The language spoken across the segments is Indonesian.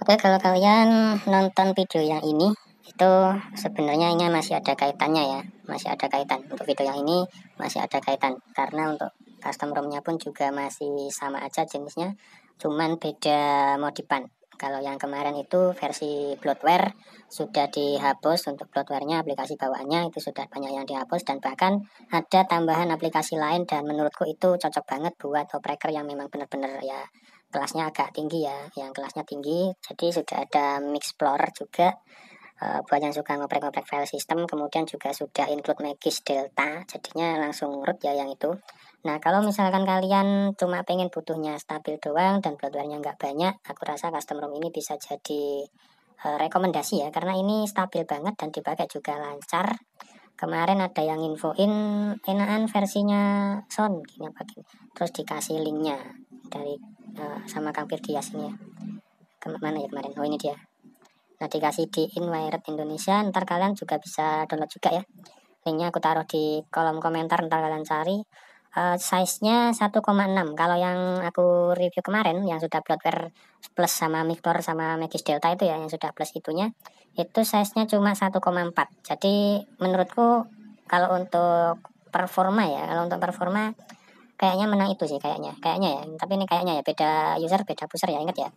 Oke, kalau kalian nonton video yang ini, itu sebenarnya ini masih ada kaitannya ya, masih ada kaitan. Untuk video yang ini masih ada kaitan, karena untuk custom ROM-nya pun juga masih sama aja jenisnya, cuman beda modifan. Kalau yang kemarin itu versi bloatware sudah dihapus, untuk bloatware-nya aplikasi bawaannya itu sudah banyak yang dihapus, dan bahkan ada tambahan aplikasi lain, dan menurutku itu cocok banget buat operator yang memang benar-benar ya kelasnya agak tinggi ya, yang kelasnya tinggi. Jadi sudah ada Mixplorer juga buat yang suka ngoprek-ngoprek file system. Kemudian juga sudah include Magis Delta, jadinya langsung root ya yang itu. Nah, kalau misalkan kalian cuma pengen butuhnya stabil doang dan bloatware-nya nggak banyak, aku rasa custom ROM ini bisa jadi rekomendasi ya, karena ini stabil banget dan dipakai juga lancar. Kemarin ada yang infoin enakan versinya sound gini apa gini, terus dikasih linknya dari sama Kang Firdias ini ya. Kemana ya kemarin? Oh, ini dia. Nah, dikasih di Inwired Indonesia. Ntar kalian juga bisa download juga ya. Linknya aku taruh di kolom komentar, ntar kalian cari. Size-nya 1,6. Kalau yang aku review kemarin yang sudah bloatware plus sama Mixplorer sama Magis Delta itu ya, yang sudah plus itunya, itu size-nya cuma 1,4. Jadi menurutku kalau untuk performa ya, kayaknya menang itu sih, kayaknya ya. Tapi ini kayaknya ya, beda user beda puser ya, ingat ya.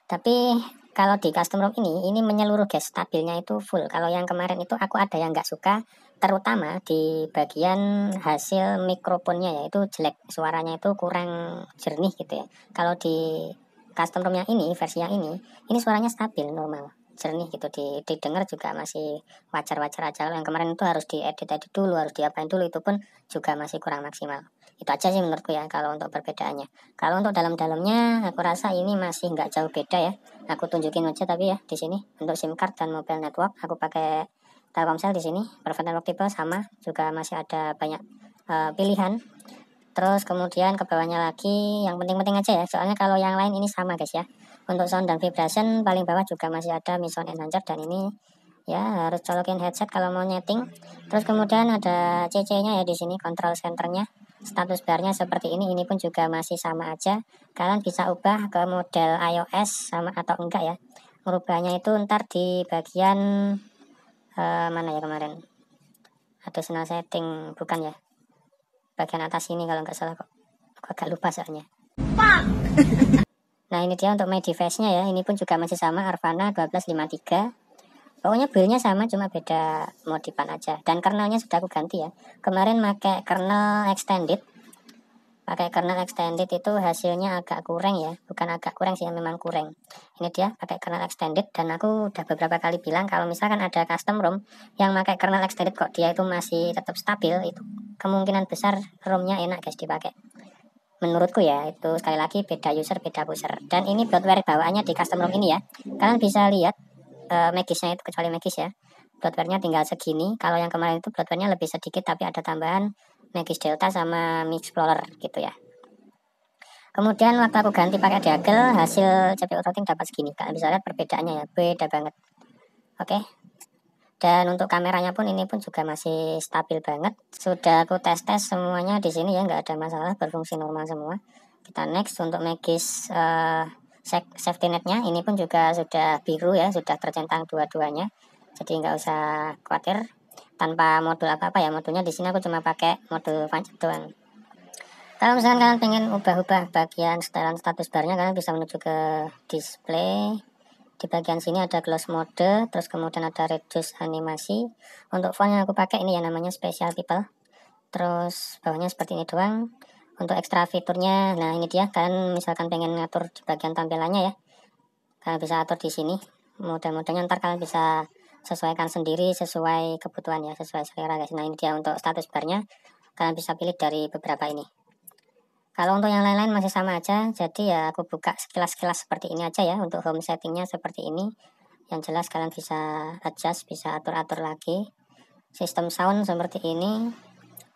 Tapi kalau di custom ROM ini menyeluruh guys, stabilnya itu full. Kalau yang kemarin itu aku ada yang nggak suka, terutama di bagian hasil mikrofonnya ya, itu jelek, suaranya itu kurang jernih gitu ya. Kalau di custom ROM yang ini, versi yang ini suaranya stabil, normal, jernih gitu, didengar juga masih wajar-wajar aja. Yang kemarin itu harus diedit dulu, harus diapain dulu, itu pun juga masih kurang maksimal. Itu aja sih menurutku ya kalau untuk perbedaannya. Kalau untuk dalam-dalamnya aku rasa ini masih nggak jauh beda ya. Aku tunjukin aja tapi ya di sini untuk SIM card dan mobile network aku pakai Telkomsel di sini. Private network tipe sama, juga masih ada banyak pilihan. Terus kemudian ke bawahnya lagi yang penting-penting aja ya. Soalnya kalau yang lain ini sama guys ya. Untuk sound dan vibration paling bawah juga masih ada Mi Sound Enhancer, dan ini ya harus colokin headset kalau mau nyeting. Terus kemudian ada CC-nya ya di sini, control centernya. Status barnya seperti ini pun juga masih sama aja. Kalian bisa ubah ke model iOS sama atau enggak ya. Merubahnya itu ntar di bagian mana ya kemarin. Additional setting, bukan ya. Bagian atas ini kalau nggak salah kok. Aku agak lupa soalnya. Nah, ini dia untuk my device-nya ya. Ini pun juga masih sama, Arvana 1253. Pokoknya build-nya sama, cuma beda modifan aja. Dan kernelnya sudah aku ganti ya. Kemarin pakai kernel extended. Itu hasilnya agak kurang ya. Bukan agak kurang sih, memang kurang. Ini dia pakai kernel extended, dan aku udah beberapa kali bilang kalau misalkan ada custom ROM yang pakai kernel extended kok dia itu masih tetap stabil, itu kemungkinan besar ROM-nya enak guys dipakai. Menurutku ya, itu sekali lagi beda user beda puser. Dan ini bloatware bawaannya di custom ROM ini ya. Kalian bisa lihat Magisnya itu, kecuali Magis ya, bloatware-nya tinggal segini. Kalau yang kemarin itu bloatware-nya lebih sedikit, tapi ada tambahan Magis Delta sama Mixplorer gitu ya. Kemudian waktu aku ganti pakai Deagle, hasil CPU routing dapat segini. Kalian bisa lihat perbedaannya ya, beda banget. Oke. Dan untuk kameranya pun ini pun juga masih stabil banget. Sudah aku tes semuanya di sini ya, nggak ada masalah, berfungsi normal semua. Kita next untuk Magis safety netnya, ini pun juga sudah biru ya, sudah tercentang dua-duanya, jadi nggak usah khawatir. Tanpa modul apa-apa ya, modulnya di sini aku cuma pakai modul pancet doang. Kalau misalkan kalian pengen ubah-ubah bagian setelan status barnya, kalian bisa menuju ke display. Di bagian sini ada close mode, terus kemudian ada reduce animasi. Untuk font yang aku pakai ini ya, namanya Special People. Terus bawahnya seperti ini doang. Untuk ekstra fiturnya, nah ini dia, kalian misalkan pengen ngatur di bagian tampilannya ya, kalian bisa atur di sini. Mode-modenya ntar kalian bisa sesuaikan sendiri sesuai kebutuhan ya, sesuai selera guys. Nah, ini dia untuk status barnya, kalian bisa pilih dari beberapa ini. Kalau untuk yang lain-lain masih sama aja, jadi ya aku buka sekilas-sekilas seperti ini aja ya. Untuk home settingnya seperti ini. Yang jelas kalian bisa adjust, bisa atur-atur lagi. Sistem sound seperti ini.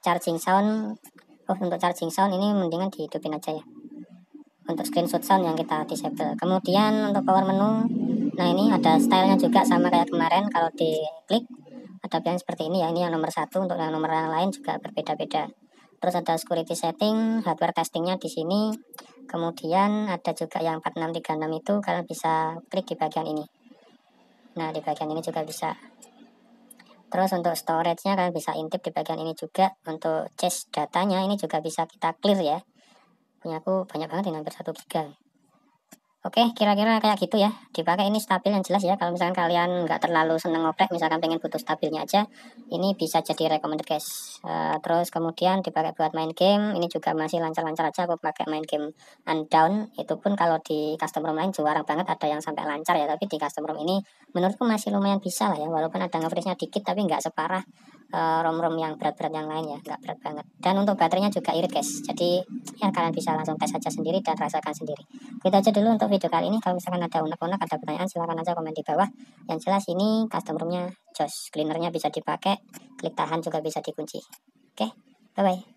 Charging sound, untuk charging sound ini mendingan dihidupin aja ya. Untuk screenshot sound yang kita disable. Kemudian untuk power menu, nah ini ada stylenya juga sama kayak kemarin. Kalau diklik ada pilihan seperti ini ya. Ini yang nomor 1, untuk yang nomor yang lain juga berbeda-beda. Terus ada security setting, hardware testingnya di sini. Kemudian ada juga yang 4636 itu kalian bisa klik di bagian ini. Nah, di bagian ini juga bisa. Terus untuk storage-nya kalian bisa intip di bagian ini juga. Untuk cache datanya ini juga bisa kita clear ya. Punya aku banyak banget ini, hampir 1 GB. Oke, kira-kira kayak gitu ya. Dipakai ini stabil yang jelas ya. Kalau misalkan kalian nggak terlalu seneng ngoprek, misalkan pengen butuh stabilnya aja, ini bisa jadi recommended guys. Terus kemudian dipakai buat main game, ini juga masih lancar-lancar aja. Aku pakai main game Undawn. Itu pun kalau di custom ROM lain jarang banget ada yang sampai lancar ya. Tapi di custom ROM ini menurutku masih lumayan bisa lah ya. Walaupun ada nge-freeze-nya dikit, tapi nggak separah ROM-ROM yang berat-berat yang lain ya. Nggak berat banget. Dan untuk baterainya juga irit guys. Jadi ya kalian bisa langsung tes aja sendiri dan rasakan sendiri. Gitu aja dulu untuk video kali ini. Kalau misalkan ada unek-unek, ada pertanyaan, silahkan aja komen di bawah. Yang jelas ini custom roomnya jos, cleanernya bisa dipakai, klik tahan juga bisa dikunci. Oke, bye bye.